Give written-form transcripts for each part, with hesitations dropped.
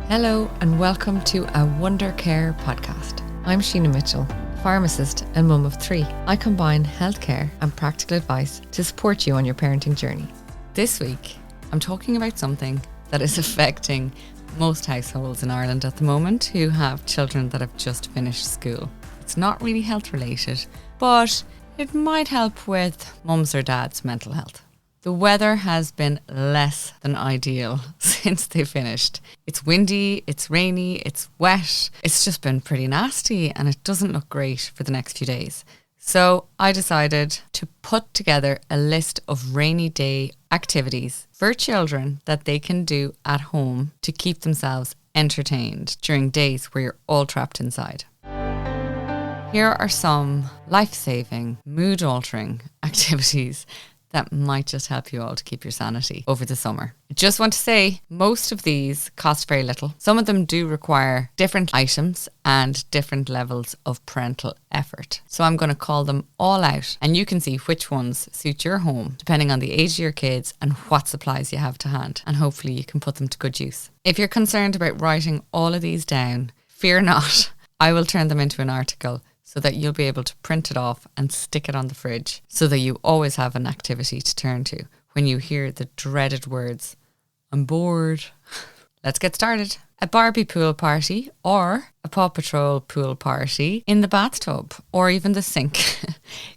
Hello and welcome to a Wonder Care podcast. I'm Sheena Mitchell, pharmacist and mum of 3. I combine healthcare and practical advice to support you on your parenting journey. This week, I'm talking about something that is affecting most households in Ireland at the moment who have children that have just finished school. It's not really health related, but it might help with mums or dads' mental health. The weather has been less than ideal since they finished. It's windy, it's rainy, it's wet. It's just been pretty nasty and it doesn't look great for the next few days. So I decided to put together a list of rainy day activities for children that they can do at home to keep themselves entertained during days where you're all trapped inside. Here are some life-saving, mood-altering activities that might just help you all to keep your sanity over the summer. I just want to say, most of these cost very little. Some of them do require different items and different levels of parental effort. So I'm going to call them all out and you can see which ones suit your home, depending on the age of your kids and what supplies you have to hand. And hopefully you can put them to good use. If you're concerned about writing all of these down, fear not. I will turn them into an article so that you'll be able to print it off and stick it on the fridge so that you always have an activity to turn to when you hear the dreaded words, I'm bored. Let's get started. A Barbie pool party or a Paw Patrol pool party in the bathtub or even the sink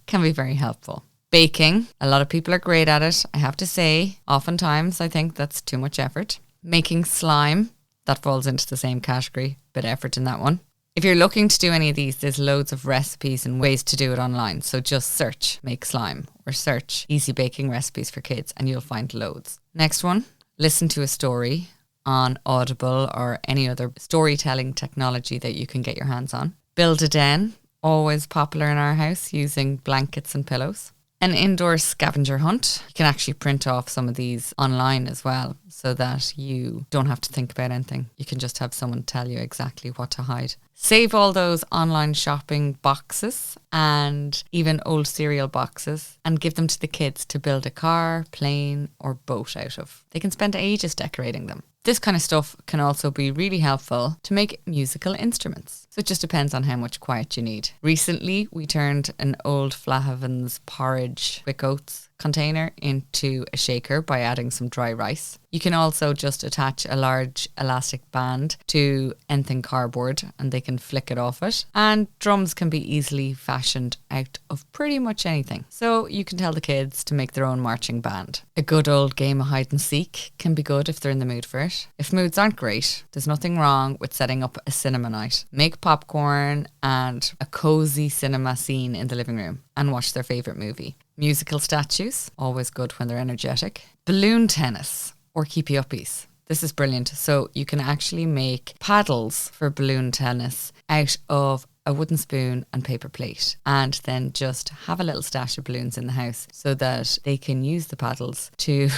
can be very helpful. Baking, a lot of people are great at it. I have to say, oftentimes I think that's too much effort. Making slime, that falls into the same category, bit of effort in that one. If you're looking to do any of these, there's loads of recipes and ways to do it online. So just search make slime or search easy baking recipes for kids and you'll find loads. Next one, listen to a story on Audible or any other storytelling technology that you can get your hands on. Build a den, always popular in our house, using blankets and pillows. An indoor scavenger hunt. You can actually print off some of these online as well so that you don't have to think about anything. You can just have someone tell you exactly what to hide. Save all those online shopping boxes and even old cereal boxes and give them to the kids to build a car, plane or boat out of. They can spend ages decorating them. This kind of stuff can also be really helpful to make musical instruments. So it just depends on how much quiet you need. Recently, we turned an old Flahaven's porridge quick oats container into a shaker by adding some dry rice. You can also just attach a large elastic band to anything cardboard and they can flick it off it. And drums can be easily fashioned out of pretty much anything. So you can tell the kids to make their own marching band. A good old game of hide and seek can be good if they're in the mood for it. If moods aren't great, there's nothing wrong with setting up a cinema night. Make popcorn and a cozy cinema scene in the living room and watch their favourite movie. Musical statues, always good when they're energetic. Balloon tennis or keepy uppies. This is brilliant. So you can actually make paddles for balloon tennis out of a wooden spoon and paper plate and then just have a little stash of balloons in the house so that they can use the paddles to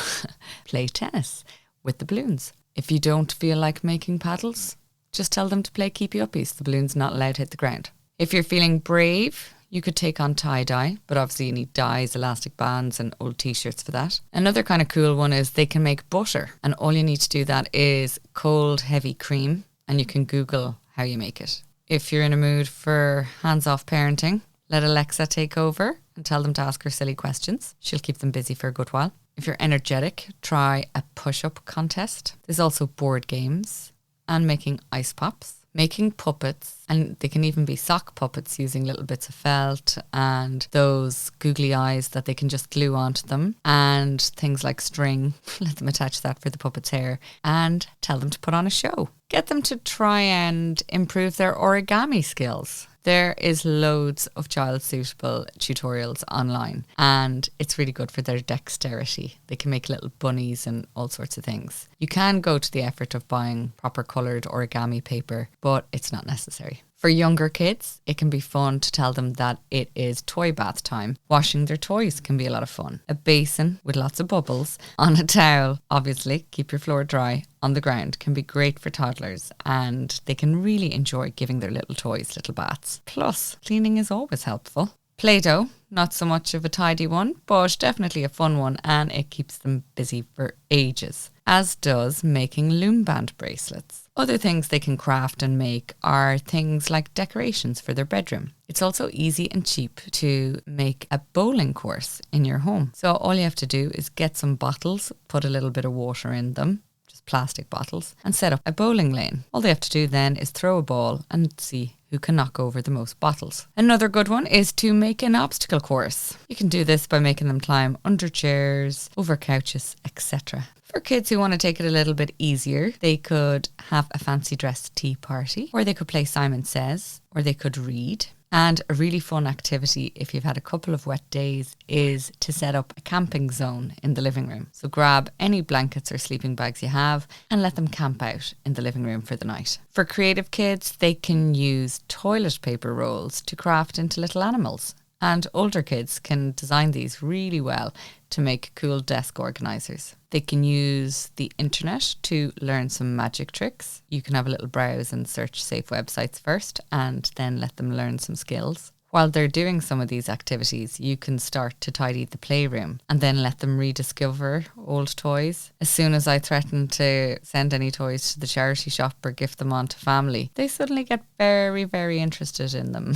play tennis with the balloons. If you don't feel like making paddles, just tell them to play keepy uppies. The balloon's not allowed to hit the ground. If you're feeling brave, you could take on tie-dye, but obviously you need dyes, elastic bands and old t-shirts for that. Another kind of cool one is they can make butter and all you need to do that is cold, heavy cream and you can Google how you make it. If you're in a mood for hands-off parenting, let Alexa take over and tell them to ask her silly questions. She'll keep them busy for a good while. If you're energetic, try a push-up contest. There's also board games and making ice pops. Making puppets, and they can even be sock puppets using little bits of felt and those googly eyes that they can just glue onto them and things like string. Let them attach that for the puppet's hair and tell them to put on a show. Get them to try and improve their origami skills. There is loads of child suitable tutorials online and it's really good for their dexterity. They can make little bunnies and all sorts of things. You can go to the effort of buying proper coloured origami paper, but it's not necessary. For younger kids, it can be fun to tell them that it is toy bath time. Washing their toys can be a lot of fun. A basin with lots of bubbles on a towel, obviously, keep your floor dry, on the ground can be great for toddlers and they can really enjoy giving their little toys little baths. Plus, cleaning is always helpful. Play-Doh, Not so much of a tidy one, but definitely a fun one, and it keeps them busy for ages, as does making loom band bracelets. Other things they can craft and make are things like decorations for their bedroom. It's also easy and cheap to make a bowling course in your home. So all you have to do is get some bottles, put a little bit of water in them, just plastic bottles, and set up a bowling lane. All they have to do then is throw a ball and see who can knock over the most bottles. Another good one is to make an obstacle course. You can do this by making them climb under chairs, over couches, etc. For kids who want to take it a little bit easier, they could have a fancy dress tea party, or they could play Simon Says, or they could read. And a really fun activity, if you've had a couple of wet days, is to set up a camping zone in the living room. So grab any blankets or sleeping bags you have and let them camp out in the living room for the night. For creative kids, they can use toilet paper rolls to craft into little animals. And older kids can design these really well to make cool desk organisers. They can use the internet to learn some magic tricks. You can have a little browse and search safe websites first and then let them learn some skills. While they're doing some of these activities, you can start to tidy the playroom and then let them rediscover old toys. As soon as I threaten to send any toys to the charity shop or gift them on to family, they suddenly get very, very interested in them.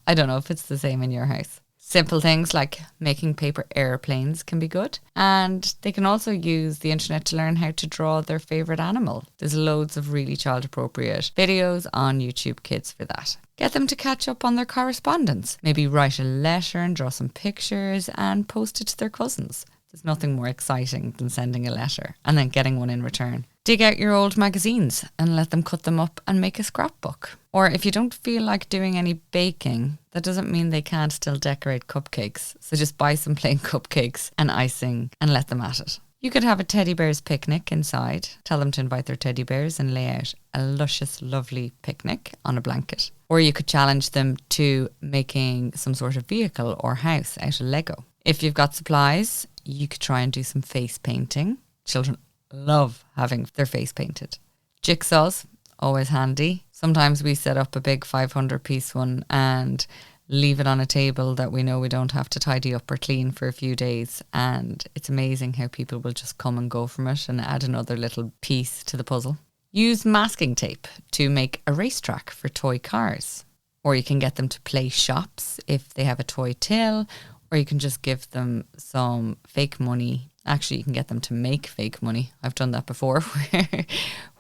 I don't know if it's the same in your house. Simple things like making paper airplanes can be good. And they can also use the internet to learn how to draw their favourite animal. There's loads of really child appropriate videos on YouTube Kids for that. Get them to catch up on their correspondence. Maybe write a letter and draw some pictures and post it to their cousins. There's nothing more exciting than sending a letter and then getting one in return. Dig out your old magazines and let them cut them up and make a scrapbook. Or if you don't feel like doing any baking, that doesn't mean they can't still decorate cupcakes. So just buy some plain cupcakes and icing and let them at it. You could have a teddy bear's picnic inside. Tell them to invite their teddy bears and lay out a luscious, lovely picnic on a blanket. Or you could challenge them to making some sort of vehicle or house out of Lego. If you've got supplies, you could try and do some face painting. Children love having their face painted. Jigsaws, always handy. Sometimes we set up a big 500-piece one and leave it on a table that we know we don't have to tidy up or clean for a few days, and it's amazing how people will just come and go from it and add another little piece to the puzzle. Use masking tape to make a racetrack for toy cars, or you can get them to play shops if they have a toy till, or you can just give them some fake money. Actually, you can get them to make fake money. I've done that before,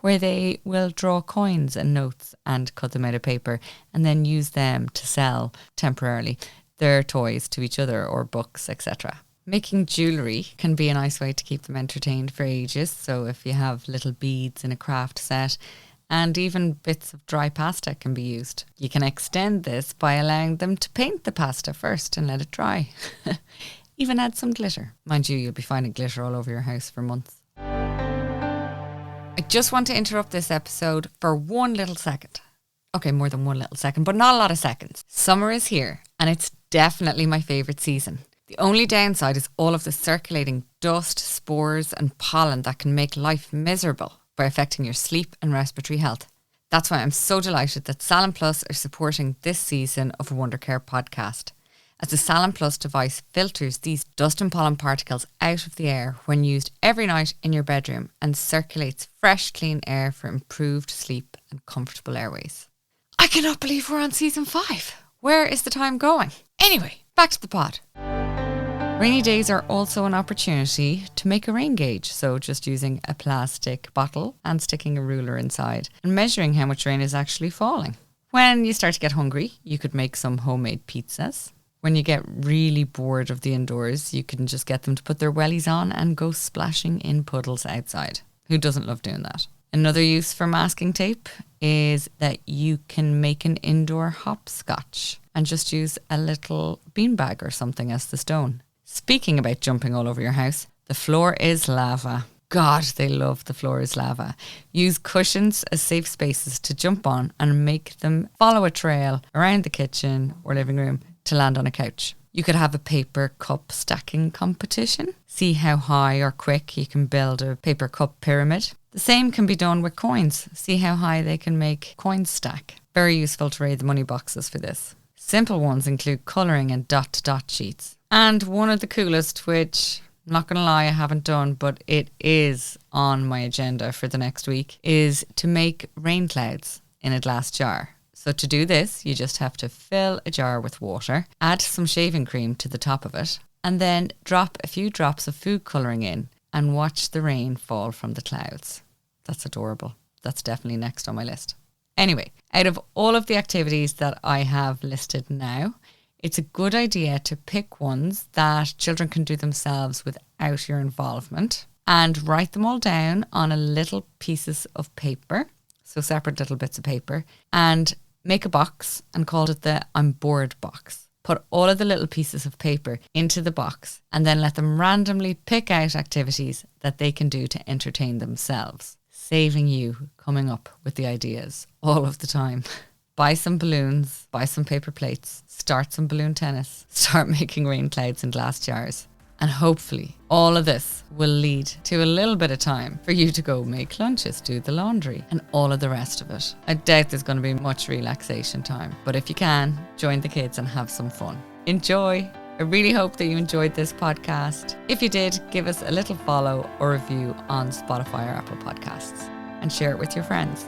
where they will draw coins and notes and cut them out of paper and then use them to sell temporarily their toys to each other or books, etc. Making jewellery can be a nice way to keep them entertained for ages. So if you have little beads in a craft set, and even bits of dry pasta can be used. You can extend this by allowing them to paint the pasta first and let it dry. Even add some glitter. Mind you, you'll be finding glitter all over your house for months. I just want to interrupt this episode for one little second. Okay, more than one little second, but not a lot of seconds. Summer is here, and it's definitely my favourite season. The only downside is all of the circulating dust, spores and pollen that can make life miserable by affecting your sleep and respiratory health. That's why I'm so delighted that Salin Plus are supporting this season of a Wondercare podcast, as the Salin Plus device filters these dust and pollen particles out of the air when used every night in your bedroom and circulates fresh, clean air for improved sleep and comfortable airways. I cannot believe we're on season 5. Where is the time going? Anyway, back to the pod. Rainy days are also an opportunity to make a rain gauge, so just using a plastic bottle and sticking a ruler inside and measuring how much rain is actually falling. When you start to get hungry, you could make some homemade pizzas. When you get really bored of the indoors, you can just get them to put their wellies on and go splashing in puddles outside. Who doesn't love doing that? Another use for masking tape is that you can make an indoor hopscotch and just use a little beanbag or something as the stone. Speaking about jumping all over your house, the floor is lava. God, they love the floor is lava. Use cushions as safe spaces to jump on and make them follow a trail around the kitchen or living room to land on a couch. You could have a paper cup stacking competition. See how high or quick you can build a paper cup pyramid. The same can be done with coins. See how high they can make coins stack. Very useful to raid the money boxes for this. Simple ones include colouring and dot-to-dot sheets. And one of the coolest, which I'm not going to lie, I haven't done, but it is on my agenda for the next week, is to make rain clouds in a glass jar. So to do this, you just have to fill a jar with water, add some shaving cream to the top of it, and then drop a few drops of food colouring in and watch the rain fall from the clouds. That's adorable. That's definitely next on my list. Anyway, out of all of the activities that I have listed now, it's a good idea to pick ones that children can do themselves without your involvement and write them all down on a little pieces of paper, so separate little bits of paper, and make a box and call it the I'm bored box. Put all of the little pieces of paper into the box and then let them randomly pick out activities that they can do to entertain themselves, saving you coming up with the ideas all of the time. Buy some balloons, buy some paper plates, start some balloon tennis, start making rain clouds in glass jars. And hopefully all of this will lead to a little bit of time for you to go make lunches, do the laundry and all of the rest of it. I doubt there's going to be much relaxation time, but if you can, join the kids and have some fun. Enjoy. I really hope that you enjoyed this podcast. If you did, give us a little follow or review on Spotify or Apple Podcasts and share it with your friends.